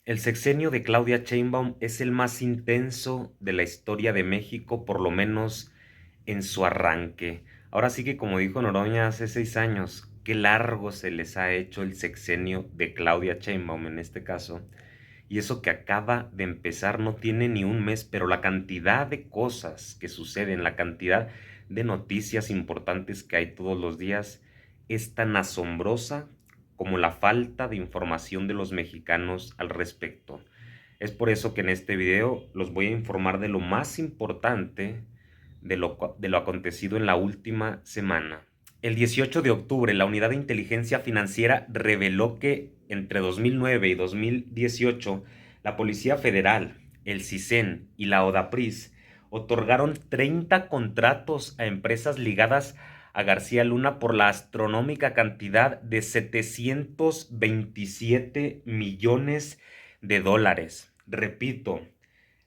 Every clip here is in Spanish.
El sexenio de Claudia Sheinbaum es el más intenso de la historia de México, por lo menos en su arranque. Ahora sí que, como dijo Noroña hace 6 años, qué largo se les ha hecho el sexenio de Claudia Sheinbaum en este caso. Y eso que acaba de empezar no tiene ni un mes, pero la cantidad de cosas que suceden, la cantidad de noticias importantes que hay todos los días es tan asombrosa como la falta de información de los mexicanos al respecto. Es por eso que en este video los voy a informar de lo más importante de lo acontecido en la última semana. El 18 de octubre, la Unidad de Inteligencia Financiera reveló que entre 2009 y 2018, la Policía Federal, el CISEN y la ODAPRIS otorgaron 30 contratos a empresas ligadas a García Luna por la astronómica cantidad de 727 millones de dólares. Repito,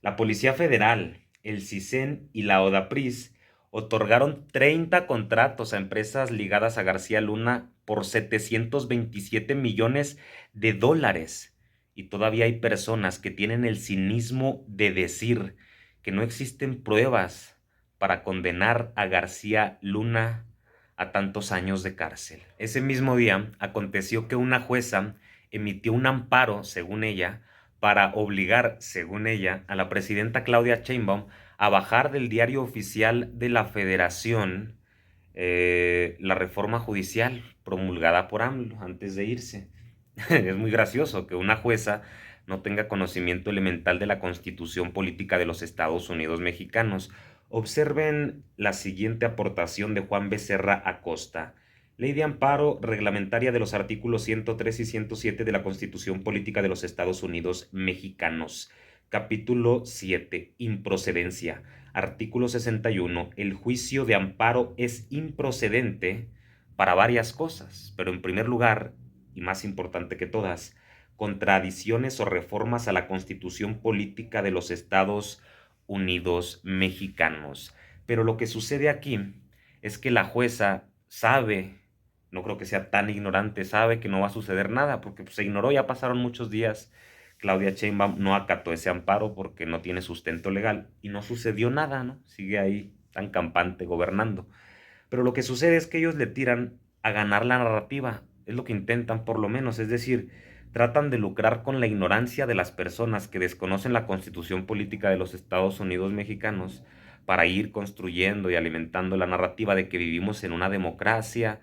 la Policía Federal, el CISEN y la ODAPRIS otorgaron 30 contratos a empresas ligadas a García Luna por 727 millones de dólares. Y todavía hay personas que tienen el cinismo de decir que no existen pruebas para condenar a García Luna a tantos años de cárcel. Ese mismo día aconteció que una jueza emitió un amparo, según ella, para obligar, según ella, a la presidenta Claudia Sheinbaum a bajar del diario oficial de la Federación la reforma judicial promulgada por AMLO antes de irse. Es muy gracioso que una jueza no tenga conocimiento elemental de la Constitución Política de los Estados Unidos Mexicanos. Observen la siguiente aportación de Juan Becerra Acosta. Ley de amparo reglamentaria de los artículos 103 y 107 de la Constitución Política de los Estados Unidos Mexicanos. Capítulo 7. Improcedencia. Artículo 61. El juicio de amparo es improcedente para varias cosas, pero en primer lugar, y más importante que todas, contradicciones o reformas a la Constitución Política de los Estados Unidos Mexicanos. Pero lo que sucede aquí es que la jueza sabe, no creo que sea tan ignorante, sabe que no va a suceder nada, porque pues, se ignoró, ya pasaron muchos días. Claudia Sheinbaum no acató ese amparo porque no tiene sustento legal y no sucedió nada, ¿no? Sigue ahí tan campante gobernando. Pero lo que sucede es que ellos le tiran a ganar la narrativa, es lo que intentan por lo menos, es decir, tratan de lucrar con la ignorancia de las personas que desconocen la constitución política de los Estados Unidos mexicanos para ir construyendo y alimentando la narrativa de que vivimos en una democracia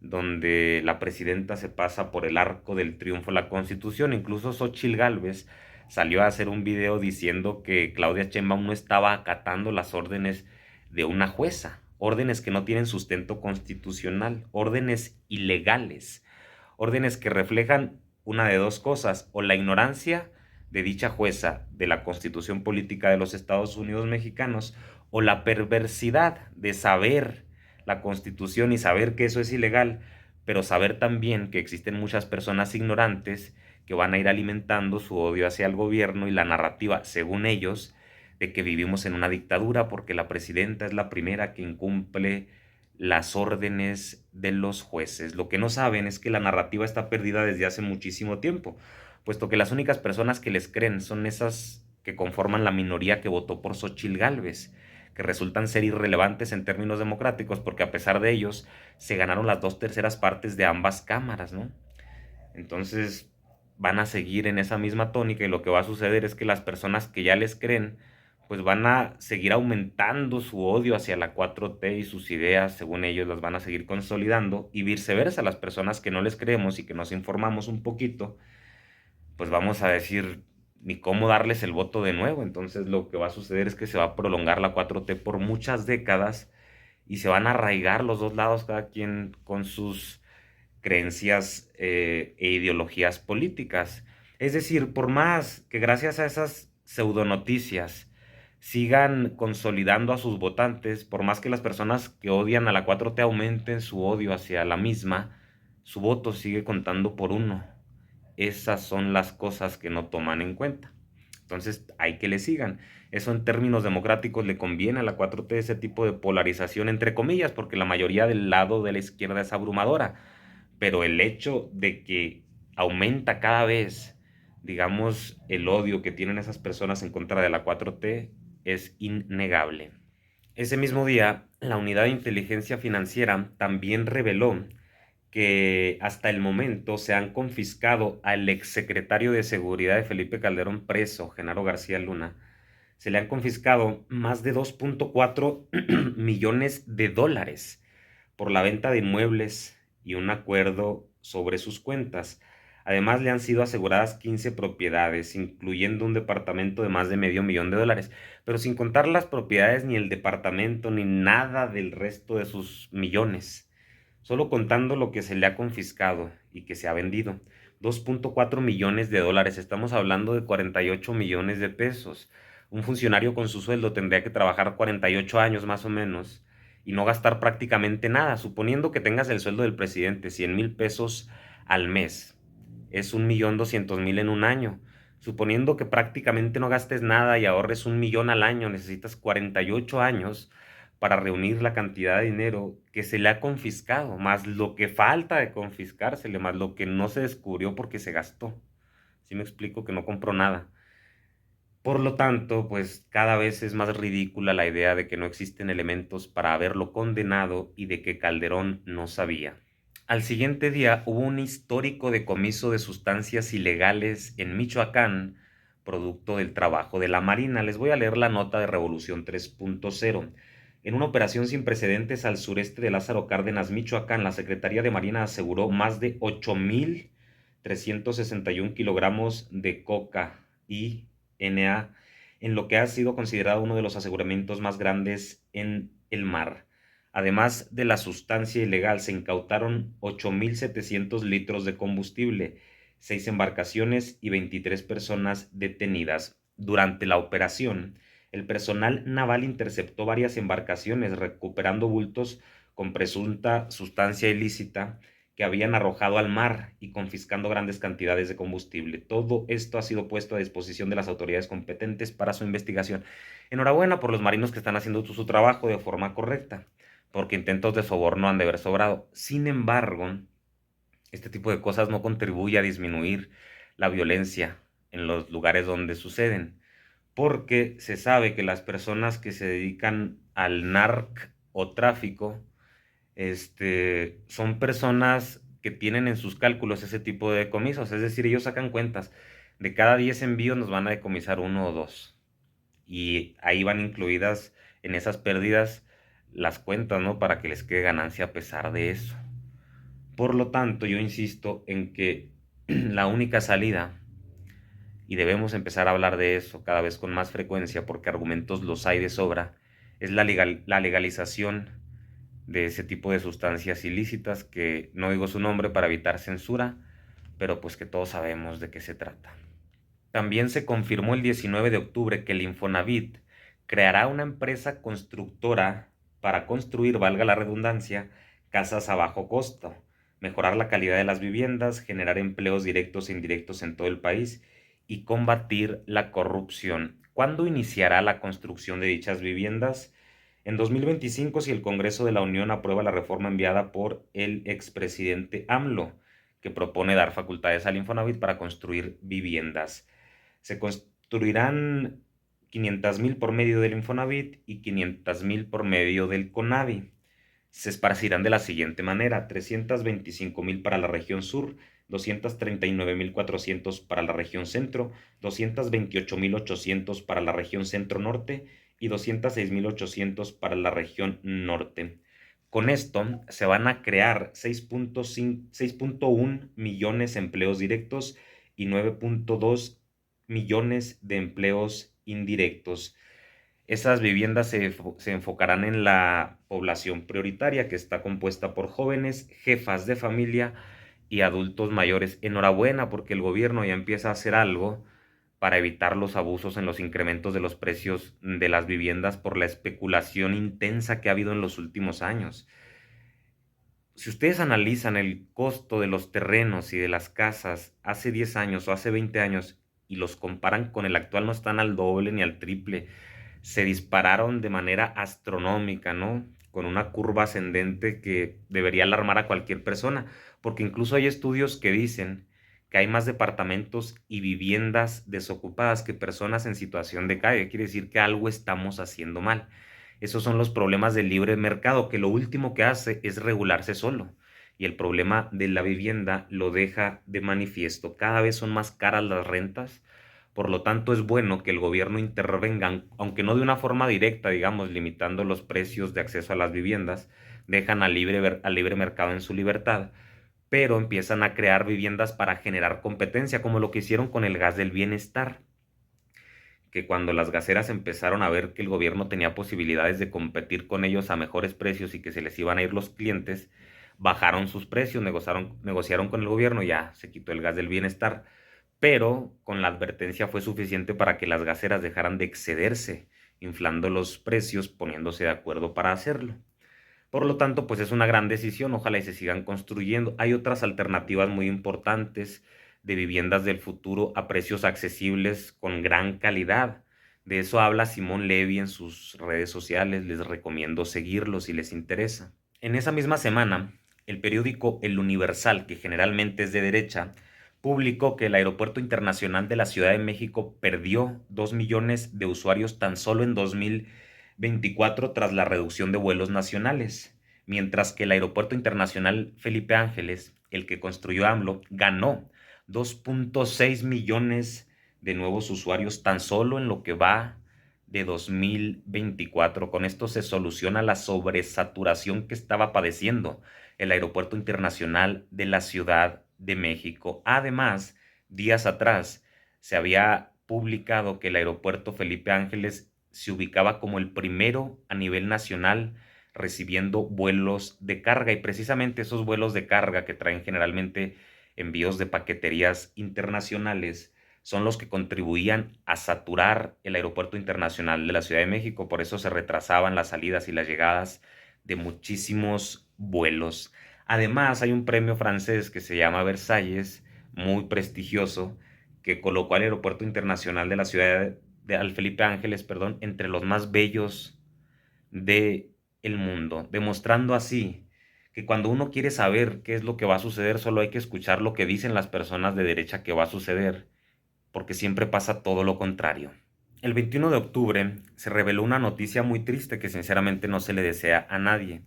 donde la presidenta se pasa por el arco del triunfo de la constitución. Incluso Xóchitl Gálvez salió a hacer un video diciendo que Claudia Sheinbaum no estaba acatando las órdenes de una jueza, órdenes que no tienen sustento constitucional, órdenes ilegales, órdenes que reflejan una de dos cosas, o la ignorancia de dicha jueza de la Constitución Política de los Estados Unidos Mexicanos, o la perversidad de saber la Constitución y saber que eso es ilegal, pero saber también que existen muchas personas ignorantes que van a ir alimentando su odio hacia el gobierno y la narrativa, según ellos, de que vivimos en una dictadura porque la presidenta es la primera que incumple las órdenes de los jueces. Lo que no saben es que la narrativa está perdida desde hace muchísimo tiempo, puesto que las únicas personas que les creen son esas que conforman la minoría que votó por Xóchitl Gálvez, que resultan ser irrelevantes en términos democráticos porque a pesar de ellos se ganaron las 2/3 partes de ambas cámaras, ¿no? Entonces van a seguir en esa misma tónica y lo que va a suceder es que las personas que ya les creen pues van a seguir aumentando su odio hacia la 4T y sus ideas, según ellos, las van a seguir consolidando y viceversa, las personas que no les creemos y que nos informamos un poquito, pues vamos a decir ni cómo darles el voto de nuevo. Entonces lo que va a suceder es que se va a prolongar la 4T por muchas décadas y se van a arraigar los dos lados, cada quien con sus creencias e ideologías políticas. Es decir, por más que gracias a esas pseudonoticias sigan consolidando a sus votantes, por más que las personas que odian a la 4T aumenten su odio hacia la misma, su voto sigue contando por uno. Esas son las cosas que no toman en cuenta. Entonces hay que le sigan. Eso en términos democráticos le conviene a la 4T ese tipo de polarización, entre comillas, porque la mayoría del lado de la izquierda es abrumadora. Pero el hecho de que aumenta cada vez digamos, el odio que tienen esas personas en contra de la 4T es innegable. Ese mismo día, la Unidad de Inteligencia Financiera también reveló que hasta el momento se han confiscado al exsecretario de Seguridad de Felipe Calderón preso, Genaro García Luna. Se le han confiscado más de 2.4 millones de dólares por la venta de inmuebles y un acuerdo sobre sus cuentas. Además, le han sido aseguradas 15 propiedades, incluyendo un departamento de más de medio millón de dólares, pero sin contar las propiedades, ni el departamento, ni nada del resto de sus millones, solo contando lo que se le ha confiscado y que se ha vendido. 2.4 millones de dólares, estamos hablando de 48 millones de pesos. Un funcionario con su sueldo tendría que trabajar 48 años más o menos y no gastar prácticamente nada, suponiendo que tengas el sueldo del presidente, 100,000 pesos al mes, es 1,200,000 en un año. Suponiendo que prácticamente no gastes nada y ahorres 1 millón al año, necesitas 48 años para reunir la cantidad de dinero que se le ha confiscado, más lo que falta de confiscársele, más lo que no se descubrió porque se gastó. ¿Sí me explico? Que no compró nada. Por lo tanto, pues cada vez es más ridícula la idea de que no existen elementos para haberlo condenado y de que Calderón no sabía. Al siguiente día hubo un histórico decomiso de sustancias ilegales en Michoacán, producto del trabajo de la Marina. Les voy a leer la nota de Revolución 3.0. En una operación sin precedentes al sureste de Lázaro Cárdenas, Michoacán, la Secretaría de Marina aseguró más de 8,361 kilogramos de coca y NA, en lo que ha sido considerado uno de los aseguramientos más grandes en el mar. Además de la sustancia ilegal, se incautaron 8,700 litros de combustible, 6 embarcaciones y 23 personas detenidas. Durante la operación, el personal naval interceptó varias embarcaciones, recuperando bultos con presunta sustancia ilícita que habían arrojado al mar y confiscando grandes cantidades de combustible. Todo esto ha sido puesto a disposición de las autoridades competentes para su investigación. Enhorabuena por los marinos que están haciendo su trabajo de forma correcta, porque intentos de soborno han de haber sobrado. Sin embargo, este tipo de cosas no contribuye a disminuir la violencia en los lugares donde suceden, porque se sabe que las personas que se dedican al narcotráfico, son personas que tienen en sus cálculos ese tipo de decomisos, es decir, ellos sacan cuentas, de cada 10 envíos nos van a decomisar uno o dos, y ahí van incluidas en esas pérdidas las cuentas, ¿no? Para que les quede ganancia a pesar de eso. Por lo tanto, yo insisto en que la única salida, y debemos empezar a hablar de eso cada vez con más frecuencia porque argumentos los hay de sobra, es la legalización de ese tipo de sustancias ilícitas, que no digo su nombre para evitar censura, pero pues que todos sabemos de qué se trata. También se confirmó el 19 de octubre que el Infonavit creará una empresa constructora para construir, valga la redundancia, casas a bajo costo, mejorar la calidad de las viviendas, generar empleos directos e indirectos en todo el país y combatir la corrupción. ¿Cuándo iniciará la construcción de dichas viviendas? En 2025, si el Congreso de la Unión aprueba la reforma enviada por el expresidente AMLO, que propone dar facultades al Infonavit para construir viviendas. Se construirán 500,000 por medio del Infonavit y 500,000 por medio del CONAVI. Se esparcirán de la siguiente manera: 325,000 para la región sur, 239,400 para la región centro, 228,800 para la región centro norte y 206,800 para la región norte. Con esto se van a crear 6.1 millones de empleos directos y 9.2 millones de empleos indirectos. Esas viviendas se enfocarán en la población prioritaria, que está compuesta por jóvenes, jefas de familia y adultos mayores. Enhorabuena, porque el gobierno ya empieza a hacer algo para evitar los abusos en los incrementos de los precios de las viviendas por la especulación intensa que ha habido en los últimos años. Si ustedes analizan el costo de los terrenos y de las casas hace 10 años o hace 20 años y los comparan con el actual, no están al doble ni al triple. Se dispararon de manera astronómica, ¿no? Con una curva ascendente que debería alarmar a cualquier persona, porque incluso hay estudios que dicen que hay más departamentos y viviendas desocupadas que personas en situación de calle. Quiere decir que algo estamos haciendo mal. Esos son los problemas del libre mercado, que lo último que hace es regularse solo. Y el problema de la vivienda lo deja de manifiesto. Cada vez son más caras las rentas. Por lo tanto, es bueno que el gobierno intervenga, aunque no de una forma directa, digamos, limitando los precios de acceso a las viviendas, dejan al libre mercado en su libertad, pero empiezan a crear viviendas para generar competencia, como lo que hicieron con el gas del bienestar, que cuando las gaseras empezaron a ver que el gobierno tenía posibilidades de competir con ellos a mejores precios y que se les iban a ir los clientes, bajaron sus precios, negociaron con el gobierno, ya se quitó el gas del bienestar, pero con la advertencia fue suficiente para que las gaseras dejaran de excederse, inflando los precios, poniéndose de acuerdo para hacerlo. Por lo tanto, pues es una gran decisión, ojalá y se sigan construyendo. Hay otras alternativas muy importantes de viviendas del futuro a precios accesibles con gran calidad. De eso habla Simón Levy en sus redes sociales, les recomiendo seguirlo si les interesa. En esa misma semana, el periódico El Universal, que generalmente es de derecha, publicó que el Aeropuerto Internacional de la Ciudad de México perdió 2 millones de usuarios tan solo en 2024 tras la reducción de vuelos nacionales, mientras que el Aeropuerto Internacional Felipe Ángeles, el que construyó AMLO, ganó 2.6 millones de nuevos usuarios tan solo en lo que va de 2024. Con esto se soluciona la sobresaturación que estaba padeciendo el Aeropuerto Internacional de la Ciudad de México. Además, días atrás se había publicado que el Aeropuerto Felipe Ángeles se ubicaba como el primero a nivel nacional recibiendo vuelos de carga, y precisamente esos vuelos de carga que traen generalmente envíos de paqueterías internacionales son los que contribuían a saturar el Aeropuerto Internacional de la Ciudad de México. Por eso se retrasaban las salidas y las llegadas de muchísimos vuelos. Además, hay un premio francés que se llama Versalles, muy prestigioso, que colocó al Aeropuerto Internacional de la Ciudad de al Felipe Ángeles, perdón, entre los más bellos de el mundo, demostrando así que cuando uno quiere saber qué es lo que va a suceder, solo hay que escuchar lo que dicen las personas de derecha que va a suceder, porque siempre pasa todo lo contrario. El 21 de octubre se reveló una noticia muy triste que sinceramente no se le desea a nadie.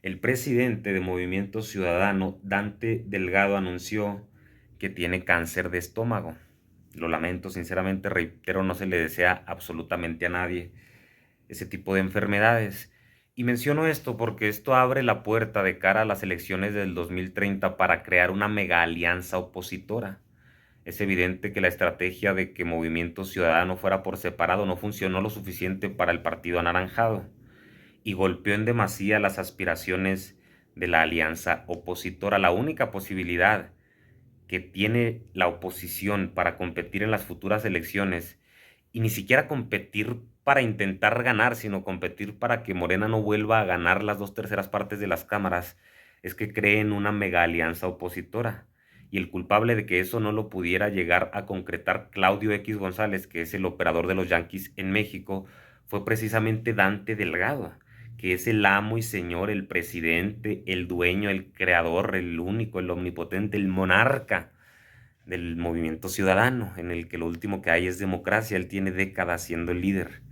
El presidente de Movimiento Ciudadano, Dante Delgado, anunció que tiene cáncer de estómago. Lo lamento, sinceramente, reitero, no se le desea absolutamente a nadie ese tipo de enfermedades. Y menciono esto porque esto abre la puerta de cara a las elecciones del 2030 para crear una mega alianza opositora. Es evidente que la estrategia de que Movimiento Ciudadano fuera por separado no funcionó lo suficiente para el partido anaranjado y golpeó en demasía las aspiraciones de la alianza opositora. La única posibilidad que tiene la oposición para competir en las futuras elecciones, y ni siquiera competir para intentar ganar, sino competir para que Morena no vuelva a ganar las 2/3 partes de las cámaras, es que creen una mega alianza opositora. Y el culpable de que eso no lo pudiera llegar a concretar Claudio X González, que es el operador de los Yankees en México, fue precisamente Dante Delgado, que es el amo y señor, el presidente, el dueño, el creador, el único, el omnipotente, el monarca del Movimiento Ciudadano, en el que lo último que hay es democracia. Él tiene décadas siendo el líder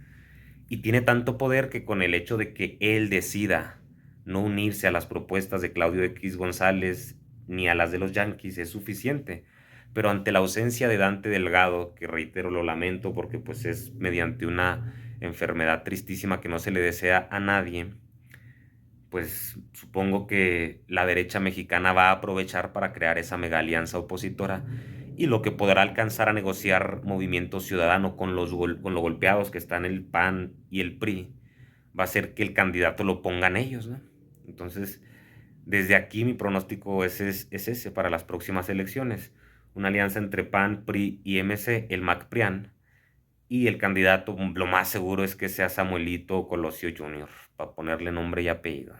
y tiene tanto poder que con el hecho de que él decida no unirse a las propuestas de Claudio X González ni a las de los Yankees es suficiente. Pero ante la ausencia de Dante Delgado, que reitero lo lamento porque pues es mediante una enfermedad tristísima que no se le desea a nadie, pues supongo que la derecha mexicana va a aprovechar para crear esa mega alianza opositora, y lo que podrá alcanzar a negociar Movimiento Ciudadano con con los golpeados que están el PAN y el PRI va a ser que el candidato lo pongan ellos, ¿no? Entonces, desde aquí mi pronóstico es ese para las próximas elecciones. Una alianza entre PAN, PRI y MC, el MAC-PRIAN, y el candidato lo más seguro es que sea Samuelito Colosio Jr., para ponerle nombre y apellido.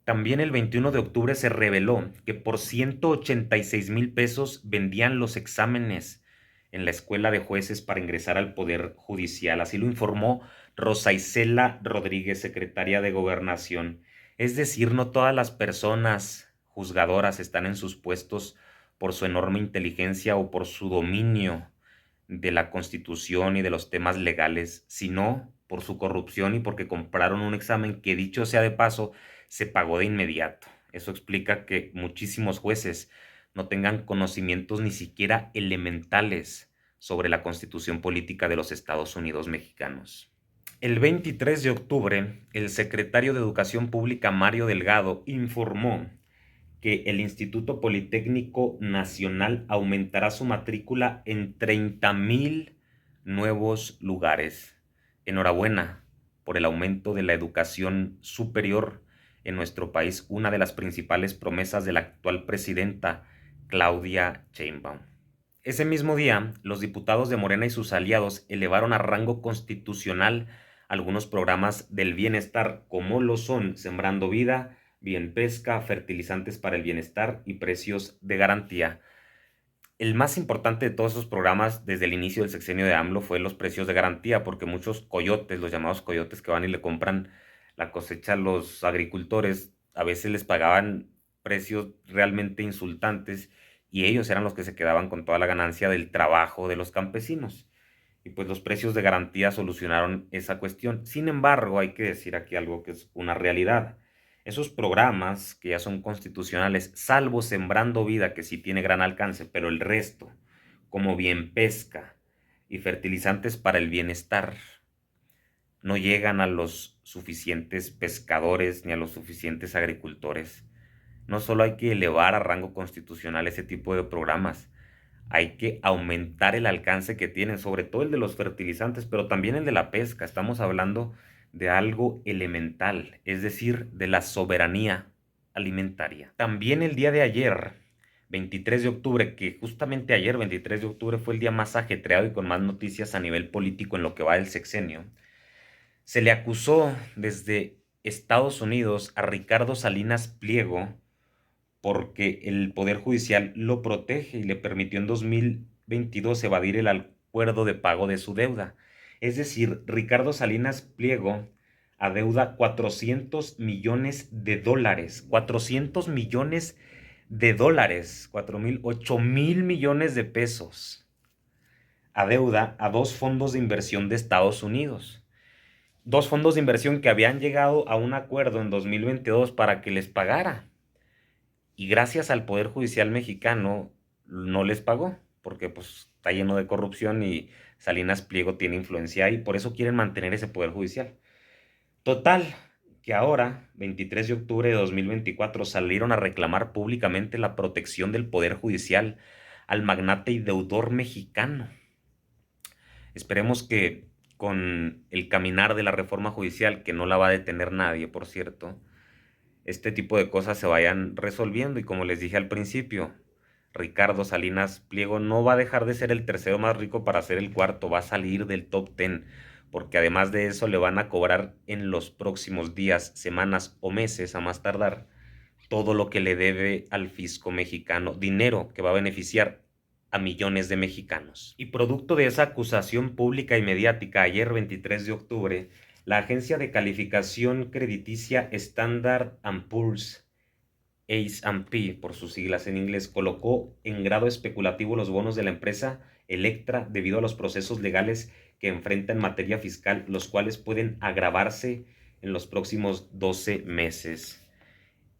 También el 21 de octubre se reveló que por 186,000 pesos vendían los exámenes en la Escuela de Jueces para ingresar al Poder Judicial. Así lo informó Rosa Isela Rodríguez, secretaria de Gobernación. Es decir, no todas las personas juzgadoras están en sus puestos por su enorme inteligencia o por su dominio de la Constitución y de los temas legales, sino por su corrupción y porque compraron un examen que, dicho sea de paso, se pagó de inmediato. Eso explica que muchísimos jueces no tengan conocimientos ni siquiera elementales sobre la Constitución política de los Estados Unidos mexicanos. El 23 de octubre, el secretario de Educación Pública Mario Delgado informó que el Instituto Politécnico Nacional aumentará su matrícula en 30,000 nuevos lugares. Enhorabuena por el aumento de la educación superior en nuestro país, una de las principales promesas de la actual presidenta Claudia Sheinbaum. Ese mismo día, los diputados de Morena y sus aliados elevaron a rango constitucional algunos programas del bienestar, como lo son Sembrando Vida, Bien Pesca, Fertilizantes para el Bienestar y Precios de Garantía. El más importante de todos esos programas desde el inicio del sexenio de AMLO fue los precios de garantía, porque muchos coyotes, los llamados coyotes que van y le compran la cosecha a los agricultores, a veces les pagaban precios realmente insultantes y ellos eran los que se quedaban con toda la ganancia del trabajo de los campesinos. Y pues los precios de garantía solucionaron esa cuestión. Sin embargo, hay que decir aquí algo que es una realidad. Esos programas que ya son constitucionales, salvo Sembrando Vida, que sí tiene gran alcance, pero el resto, como Bien Pesca y Fertilizantes para el Bienestar, no llegan a los suficientes pescadores ni a los suficientes agricultores. No solo hay que elevar a rango constitucional ese tipo de programas, hay que aumentar el alcance que tienen, sobre todo el de los fertilizantes, pero también el de la pesca. Estamos hablando de algo elemental, es decir, de la soberanía alimentaria. También el día de ayer, 23 de octubre, que justamente ayer, 23 de octubre, fue el día más ajetreado y con más noticias a nivel político en lo que va del sexenio, se le acusó desde Estados Unidos a Ricardo Salinas Pliego porque el Poder Judicial lo protege y le permitió en 2022 evadir el acuerdo de pago de su deuda. Es decir, Ricardo Salinas Pliego adeuda 400 millones de dólares, 400 millones de dólares, 8,000 millones de pesos, adeuda a dos fondos de inversión de Estados Unidos. Dos fondos de inversión que habían llegado a un acuerdo en 2022 para que les pagara. Y gracias al Poder Judicial mexicano no les pagó, porque pues está lleno de corrupción y Salinas Pliego tiene influencia ahí, por eso quieren mantener ese Poder Judicial. Total, que ahora, 23 de octubre de 2024, salieron a reclamar públicamente la protección del Poder Judicial al magnate y deudor mexicano. Esperemos que con el caminar de la reforma judicial, que no la va a detener nadie, por cierto, este tipo de cosas se vayan resolviendo. Y como les dije al principio, Ricardo Salinas Pliego no va a dejar de ser el tercero más rico para ser el cuarto, va a salir del top 10, porque además de eso le van a cobrar en los próximos días, semanas o meses a más tardar todo lo que le debe al fisco mexicano, dinero que va a beneficiar a millones de mexicanos. Y producto de esa acusación pública y mediática, ayer 23 de octubre, la agencia de calificación crediticia Standard & Poor's, S&P por sus siglas en inglés, colocó en grado especulativo los bonos de la empresa Electra debido a los procesos legales que enfrenta en materia fiscal, los cuales pueden agravarse en los próximos 12 meses.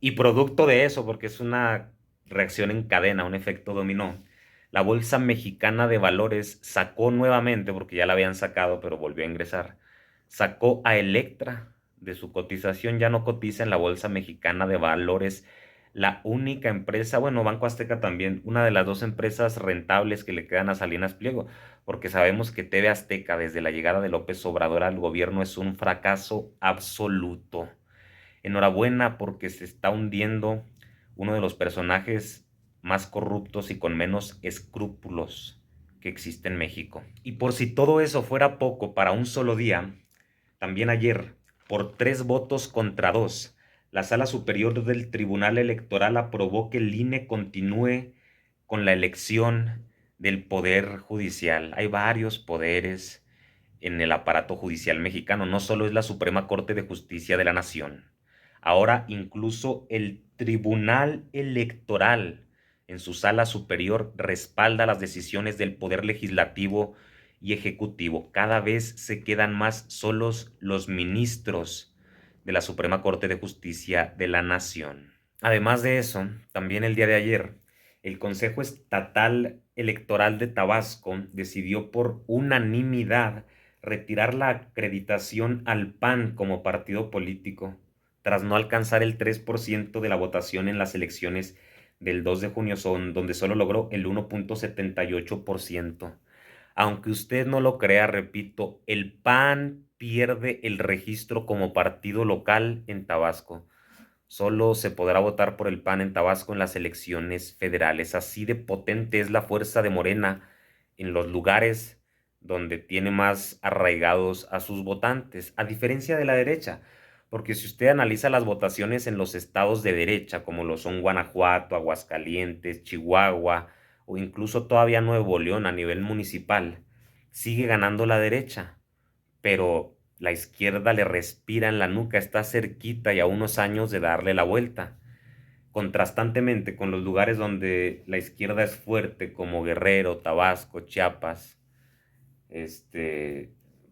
Y producto de eso, porque es una reacción en cadena, un efecto dominó, la Bolsa Mexicana de Valores sacó nuevamente, porque ya la habían sacado, pero volvió a ingresar, sacó a Electra de su cotización, ya no cotiza en la Bolsa Mexicana de Valores, la única empresa, bueno, Banco Azteca también, una de las dos empresas rentables que le quedan a Salinas Pliego, porque sabemos que TV Azteca desde la llegada de López Obrador al gobierno es un fracaso absoluto. Enhorabuena porque se está hundiendo uno de los personajes más corruptos y con menos escrúpulos que existe en México. Y por si todo eso fuera poco para un solo día, también ayer, por 3 votos contra 2, la Sala Superior del Tribunal Electoral aprobó que el INE continúe con la elección del Poder Judicial. Hay varios poderes en el aparato judicial mexicano, no solo es la Suprema Corte de Justicia de la Nación. Ahora incluso el Tribunal Electoral en su sala superior respalda las decisiones del Poder Legislativo y Ejecutivo. Cada vez se quedan más solos los ministros de la Suprema Corte de Justicia de la Nación. Además de eso, también el día de ayer, el Consejo Estatal Electoral de Tabasco decidió por unanimidad retirar la acreditación al PAN como partido político, tras no alcanzar el 3% de la votación en las elecciones del 2 de junio, donde solo logró el 1.78%. Aunque usted no lo crea, repito, el PAN pierde el registro como partido local en Tabasco. Solo se podrá votar por el PAN en Tabasco en las elecciones federales. Así de potente es la fuerza de Morena en los lugares donde tiene más arraigados a sus votantes, a diferencia de la derecha. Porque si usted analiza las votaciones en los estados de derecha, como lo son Guanajuato, Aguascalientes, Chihuahua o incluso todavía Nuevo León a nivel municipal, sigue ganando la derecha, pero la izquierda le respira en la nuca, está cerquita y a unos años de darle la vuelta. Contrastantemente con los lugares donde la izquierda es fuerte, como Guerrero, Tabasco, Chiapas,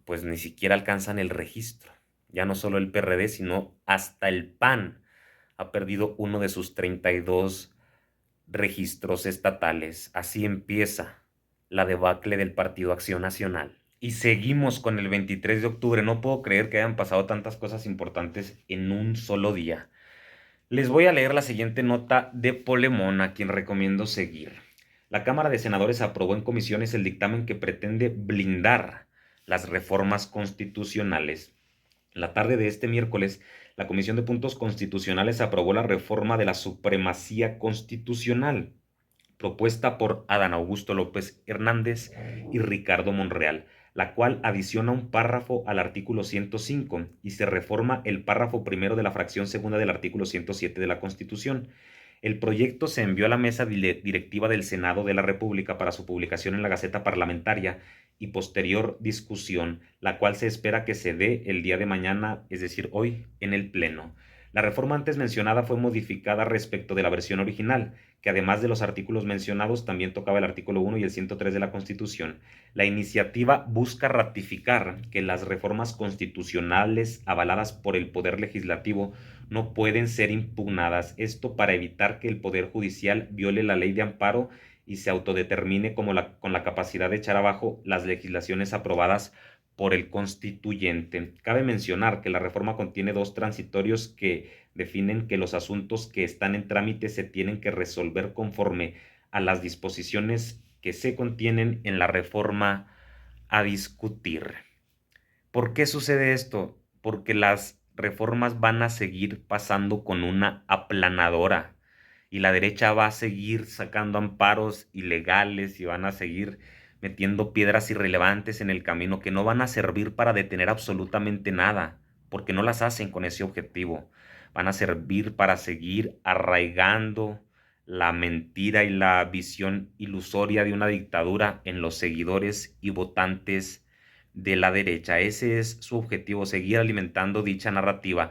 pues ni siquiera alcanzan el registro. Ya no solo el PRD, sino hasta el PAN ha perdido uno de sus 32 registros estatales. Así empieza la debacle del Partido Acción Nacional. Y seguimos con el 23 de octubre. No puedo creer que hayan pasado tantas cosas importantes en un solo día. Les voy a leer la siguiente nota de Polemón, a quien recomiendo seguir. La Cámara de Senadores aprobó en comisiones el dictamen que pretende blindar las reformas constitucionales. La tarde de este miércoles, la Comisión de Puntos Constitucionales aprobó la reforma de la supremacía constitucional, propuesta por Adán Augusto López Hernández y Ricardo Monreal, la cual adiciona un párrafo al artículo 105 y se reforma el párrafo primero de la fracción segunda del artículo 107 de la Constitución. El proyecto se envió a la mesa directiva del Senado de la República para su publicación en la Gaceta Parlamentaria y posterior discusión, la cual se espera que se dé el día de mañana, es decir, hoy, en el Pleno. La reforma antes mencionada fue modificada respecto de la versión original, que además de los artículos mencionados también tocaba el artículo 1 y el 103 de la Constitución. La iniciativa busca ratificar que las reformas constitucionales avaladas por el Poder Legislativo no pueden ser impugnadas, esto para evitar que el Poder Judicial viole la ley de amparo y se autodetermine con la capacidad de echar abajo las legislaciones aprobadas por el constituyente. Cabe mencionar que la reforma contiene dos transitorios que definen que los asuntos que están en trámite se tienen que resolver conforme a las disposiciones que se contienen en la reforma a discutir. ¿Por qué sucede esto? Porque las reformas van a seguir pasando con una aplanadora y la derecha va a seguir sacando amparos ilegales y van a seguir metiendo piedras irrelevantes en el camino que no van a servir para detener absolutamente nada, porque no las hacen con ese objetivo. Van a servir para seguir arraigando la mentira y la visión ilusoria de una dictadura en los seguidores y votantes de la derecha. Ese es su objetivo, seguir alimentando dicha narrativa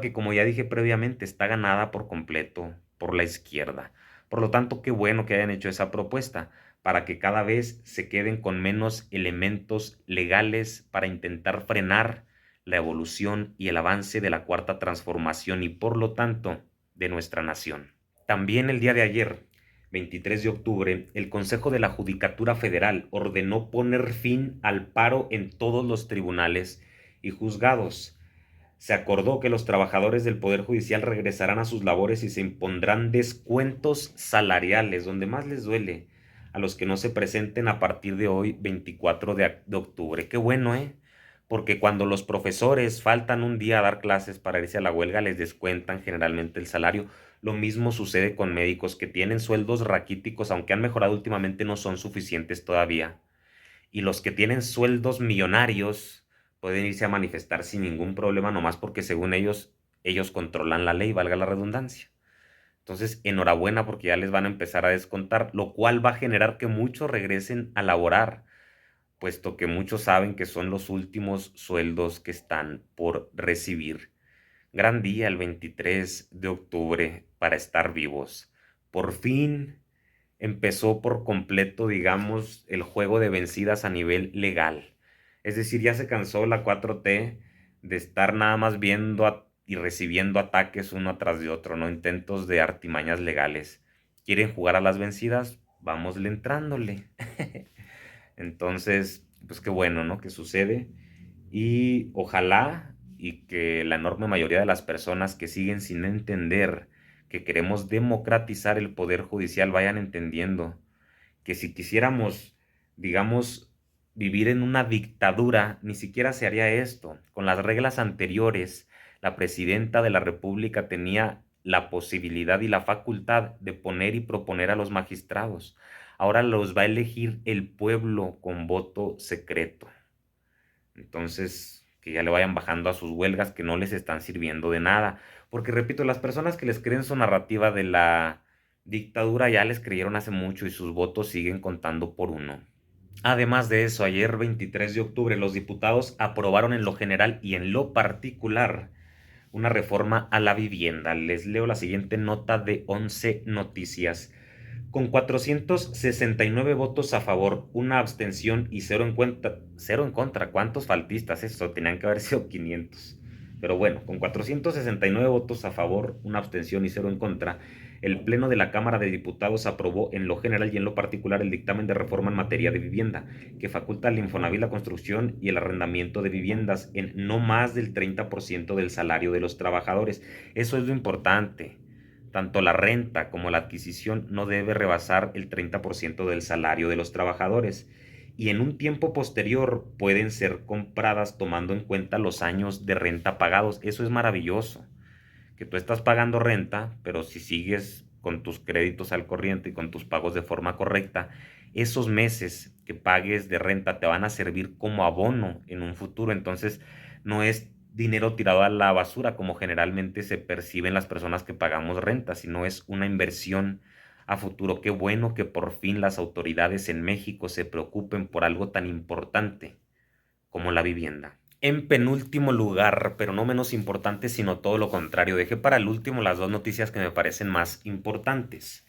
que, como ya dije previamente, está ganada por completo por la izquierda. Por lo tanto, qué bueno que hayan hecho esa propuesta para que cada vez se queden con menos elementos legales para intentar frenar la evolución y el avance de la cuarta transformación y por lo tanto de nuestra nación. También el día de ayer, 23 de octubre, el Consejo de la Judicatura Federal ordenó poner fin al paro en todos los tribunales y juzgados. Se acordó que los trabajadores del Poder Judicial regresarán a sus labores y se impondrán descuentos salariales, donde más les duele, a los que no se presenten a partir de hoy, 24 de octubre. Qué bueno, ¿eh? Porque cuando los profesores faltan un día a dar clases para irse a la huelga, les descuentan generalmente el salario. Lo mismo sucede con médicos que tienen sueldos raquíticos, aunque han mejorado últimamente, no son suficientes todavía. Y los que tienen sueldos millonarios pueden irse a manifestar sin ningún problema, nomás porque según ellos controlan la ley, valga la redundancia. Entonces, enhorabuena porque ya les van a empezar a descontar, lo cual va a generar que muchos regresen a laborar, puesto que muchos saben que son los últimos sueldos que están por recibir. Gran día el 23 de octubre para estar vivos, por fin empezó por completo, digamos, el juego de vencidas a nivel legal. Es decir, ya se cansó la 4T de estar nada más viendo y recibiendo ataques uno tras de otro, ¿no? Intentos de artimañas legales. ¿Quieren jugar a las vencidas? Vámosle entrándole. Entonces, pues qué bueno, ¿no? Que sucede. Y ojalá y que la enorme mayoría de las personas que siguen sin entender que queremos democratizar el poder judicial vayan entendiendo que si quisiéramos, digamos, vivir en una dictadura, ni siquiera se haría esto. Con las reglas anteriores, la presidenta de la República tenía la posibilidad y la facultad de poner y proponer a los magistrados. Ahora los va a elegir el pueblo con voto secreto. Entonces, que ya le vayan bajando a sus huelgas que no les están sirviendo de nada. Porque repito, las personas que les creen su narrativa de la dictadura ya les creyeron hace mucho y sus votos siguen contando por uno. Además de eso, ayer 23 de octubre los diputados aprobaron en lo general y en lo particular una reforma a la vivienda. Les leo la siguiente nota de 11 Noticias. Con 469 votos a favor, una abstención y cero en contra. ¿Cuántos faltistas? Eso tenían que haber sido 500. Pero bueno, con 469 votos a favor, una abstención y cero en contra, el Pleno de la Cámara de Diputados aprobó en lo general y en lo particular el dictamen de reforma en materia de vivienda, que faculta al Infonavit la construcción y el arrendamiento de viviendas en no más del 30% del salario de los trabajadores. Eso es lo importante. Tanto la renta como la adquisición no debe rebasar el 30% del salario de los trabajadores y en un tiempo posterior pueden ser compradas tomando en cuenta los años de renta pagados. Eso es maravilloso, que tú estás pagando renta, pero si sigues con tus créditos al corriente y con tus pagos de forma correcta, esos meses que pagues de renta te van a servir como abono en un futuro. Entonces, no es dinero tirado a la basura como generalmente se perciben las personas que pagamos renta, sino es una inversión a futuro. Qué bueno que por fin las autoridades en México se preocupen por algo tan importante como la vivienda. En penúltimo lugar, pero no menos importante, sino todo lo contrario, dejé para el último las dos noticias que me parecen más importantes.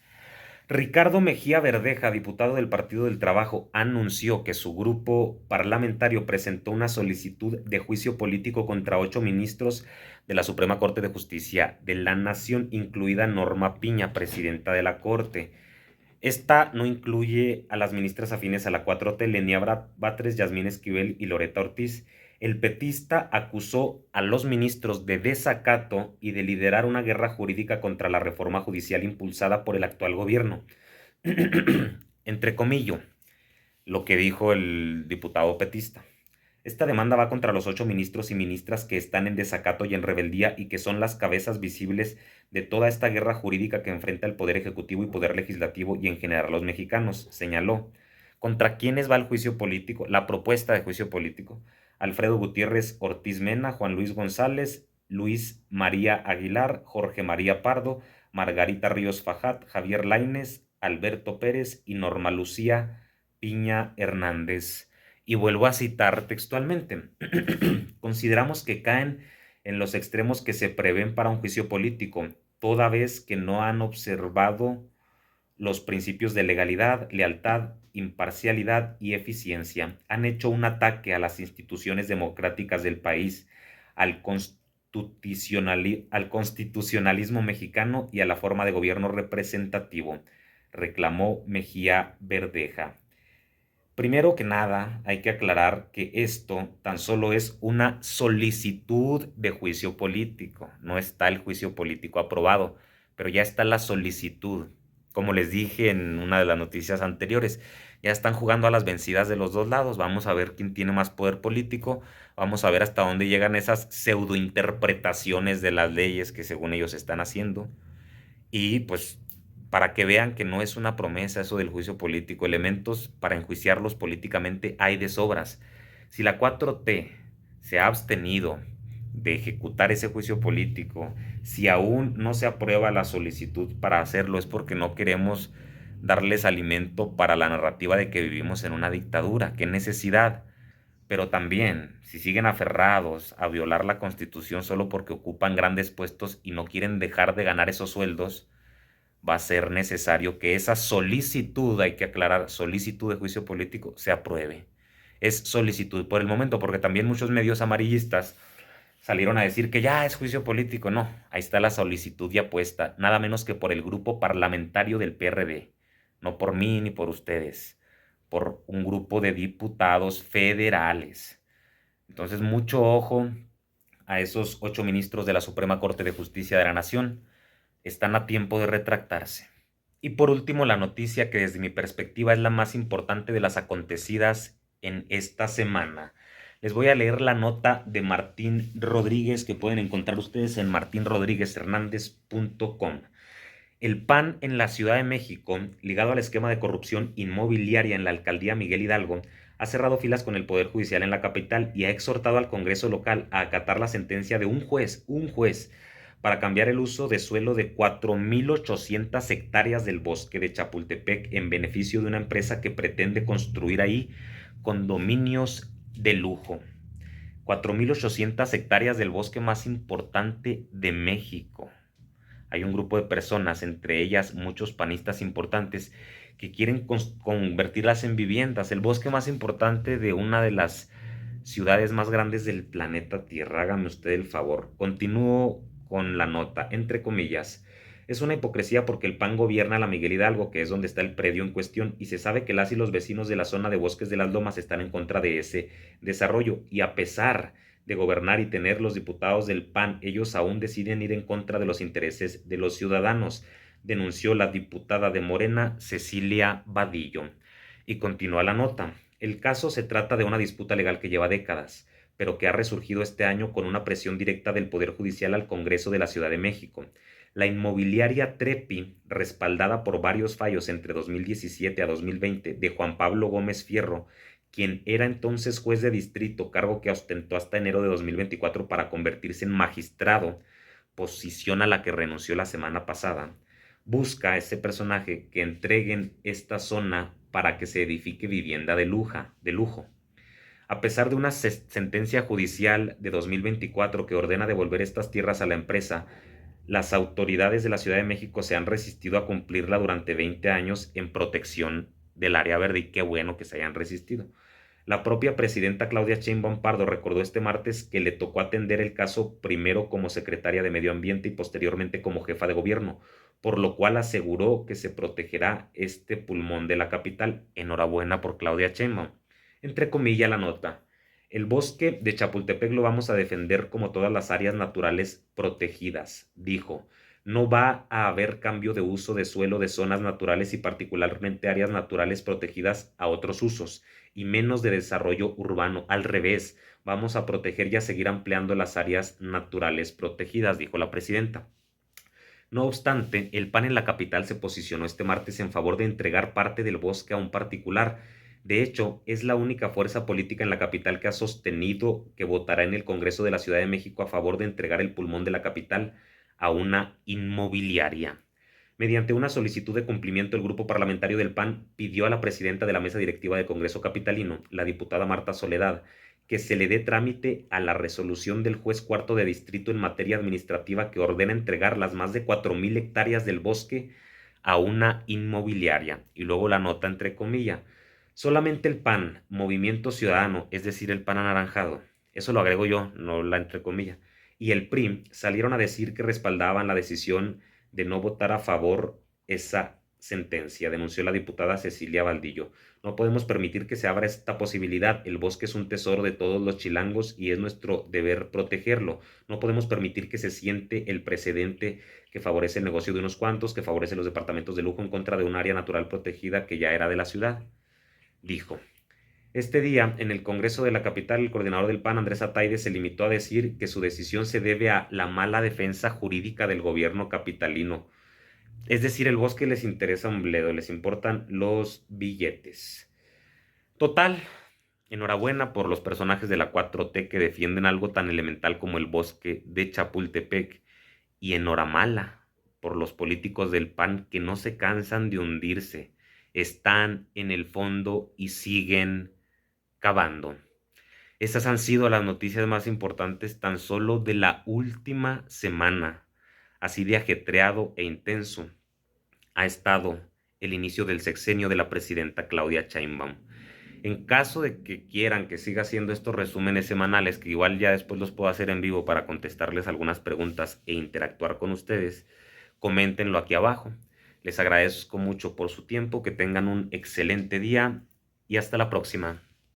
Ricardo Mejía Verdeja, diputado del Partido del Trabajo, anunció que su grupo parlamentario presentó una solicitud de juicio político contra 8 ministros de la Suprema Corte de Justicia de la Nación, incluida Norma Piña, presidenta de la Corte. Esta no incluye a las ministras afines a la 4T, Lenia Batres, Yasmín Esquivel y Loreta Ortiz. El petista acusó a los ministros de desacato y de liderar una guerra jurídica contra la reforma judicial impulsada por el actual gobierno. Entre comillas, lo que dijo el diputado petista. Esta demanda va contra los 8 ministros y ministras que están en desacato y en rebeldía y que son las cabezas visibles de toda esta guerra jurídica que enfrenta el Poder Ejecutivo y Poder Legislativo y en general a los mexicanos, señaló. ¿Contra quiénes va el juicio político? La propuesta de juicio político. Alfredo Gutiérrez Ortiz Mena, Juan Luis González, Luis María Aguilar, Jorge María Pardo, Margarita Ríos Fajat, Javier Lainez, Alberto Pérez y Norma Lucía Piña Hernández. Y vuelvo a citar textualmente. Consideramos que caen en los extremos que se prevén para un juicio político, toda vez que no han observado los principios de legalidad, lealtad, imparcialidad y eficiencia. Han hecho un ataque a las instituciones democráticas del país, al constitucionalismo mexicano y a la forma de gobierno representativo, reclamó Mejía Verdeja. Primero que nada, hay que aclarar que esto tan solo es una solicitud de juicio político. No está el juicio político aprobado, pero ya está la solicitud. Como les dije en una de las noticias anteriores, ya están jugando a las vencidas de los dos lados. Vamos a ver quién tiene más poder político. Vamos a ver hasta dónde llegan esas pseudointerpretaciones de las leyes que según ellos están haciendo. Y pues para que vean que no es una promesa eso del juicio político, elementos para enjuiciarlos políticamente hay de sobras. Si la 4T se ha abstenido de ejecutar ese juicio político, si aún no se aprueba la solicitud para hacerlo, es porque no queremos darles alimento para la narrativa de que vivimos en una dictadura. ¿Qué necesidad? Pero también, si siguen aferrados a violar la Constitución solo porque ocupan grandes puestos y no quieren dejar de ganar esos sueldos, va a ser necesario que esa solicitud, hay que aclarar, solicitud de juicio político, se apruebe. Es solicitud por el momento, porque también muchos medios amarillistas salieron a decir que ya es juicio político. No, ahí está la solicitud ya puesta, nada menos que por el grupo parlamentario del PRD, no por mí ni por ustedes, por un grupo de diputados federales. Entonces, mucho ojo a esos 8 ministros de la Suprema Corte de Justicia de la Nación. Están a tiempo de retractarse. Y por último, la noticia que desde mi perspectiva es la más importante de las acontecidas en esta semana. Les voy a leer la nota de Martín Rodríguez que pueden encontrar ustedes en martinrodríguezhernandez.com. El PAN en la Ciudad de México, ligado al esquema de corrupción inmobiliaria en la alcaldía Miguel Hidalgo, ha cerrado filas con el Poder Judicial en la capital y ha exhortado al Congreso local a acatar la sentencia de un juez, para cambiar el uso de suelo de 4.800 hectáreas del bosque de Chapultepec en beneficio de una empresa que pretende construir ahí condominios de lujo. 4.800 hectáreas del bosque más importante de México. Hay un grupo de personas, entre ellas muchos panistas importantes, que quieren convertirlas en viviendas. El bosque más importante de una de las ciudades más grandes del planeta Tierra. Hágame usted el favor. Continúo con la nota, entre comillas. Es una hipocresía porque el PAN gobierna la Miguel Hidalgo, que es donde está el predio en cuestión, y se sabe que las y los vecinos de la zona de Bosques de las Lomas están en contra de ese desarrollo, y a pesar de gobernar y tener los diputados del PAN, ellos aún deciden ir en contra de los intereses de los ciudadanos, denunció la diputada de Morena, Cecilia Vadillo. Y continúa la nota. El caso se trata de una disputa legal que lleva décadas, pero que ha resurgido este año con una presión directa del Poder Judicial al Congreso de la Ciudad de México. La inmobiliaria Trepi, respaldada por varios fallos entre 2017 a 2020 de Juan Pablo Gómez Fierro, quien era entonces juez de distrito, cargo que ostentó hasta enero de 2024 para convertirse en magistrado, posición a la que renunció la semana pasada, busca a ese personaje que entreguen esta zona para que se edifique vivienda de lujo. A pesar de una sentencia judicial de 2024 que ordena devolver estas tierras a la empresa, las autoridades de la Ciudad de México se han resistido a cumplirla durante 20 años en protección del área verde, y qué bueno que se hayan resistido. La propia presidenta Claudia Sheinbaum Pardo recordó este martes que le tocó atender el caso primero como secretaria de Medio Ambiente y posteriormente como jefa de gobierno, por lo cual aseguró que se protegerá este pulmón de la capital. Enhorabuena por Claudia Sheinbaum. Entre comillas la nota. El bosque de Chapultepec lo vamos a defender como todas las áreas naturales protegidas, dijo. No va a haber cambio de uso de suelo de zonas naturales y particularmente áreas naturales protegidas a otros usos, y menos de desarrollo urbano. Al revés, vamos a proteger y a seguir ampliando las áreas naturales protegidas, dijo la presidenta. No obstante, el PAN en la capital se posicionó este martes en favor de entregar parte del bosque a un particular. De hecho, es la única fuerza política en la capital que ha sostenido que votará en el Congreso de la Ciudad de México a favor de entregar el pulmón de la capital a una inmobiliaria. Mediante una solicitud de cumplimiento, el grupo parlamentario del PAN pidió a la presidenta de la mesa directiva del Congreso capitalino, la diputada Marta Soledad, que se le dé trámite a la resolución del juez cuarto de distrito en materia administrativa que ordena entregar las más de 4.000 hectáreas del bosque a una inmobiliaria. Y luego la nota entre comillas. Solamente el PAN, Movimiento Ciudadano, es decir, el PAN anaranjado, eso lo agrego yo, no la entre comillas, y el PRI salieron a decir que respaldaban la decisión de no votar a favor esa sentencia, denunció la diputada Cecilia Vadillo. No podemos permitir que se abra esta posibilidad. El bosque es un tesoro de todos los chilangos y es nuestro deber protegerlo. No podemos permitir que se siente el precedente que favorece el negocio de unos cuantos, que favorece los departamentos de lujo en contra de un área natural protegida que ya era de la ciudad, dijo. Este día, en el Congreso de la capital, el coordinador del PAN, Andrés Ataide, se limitó a decir que su decisión se debe a la mala defensa jurídica del gobierno capitalino. Es decir, el bosque les interesa un bledo, les importan los billetes. Total, enhorabuena por los personajes de la 4T que defienden algo tan elemental como el bosque de Chapultepec, y enhoramala por los políticos del PAN que no se cansan de hundirse, están en el fondo y siguen cavando. Estas han sido las noticias más importantes tan solo de la última semana, así de ajetreado e intenso ha estado el inicio del sexenio de la presidenta Claudia Sheinbaum. En caso de que quieran que siga haciendo estos resúmenes semanales, que igual ya después los puedo hacer en vivo para contestarles algunas preguntas e interactuar con ustedes, coméntenlo aquí abajo. Les agradezco mucho por su tiempo, que tengan un excelente día y hasta la próxima.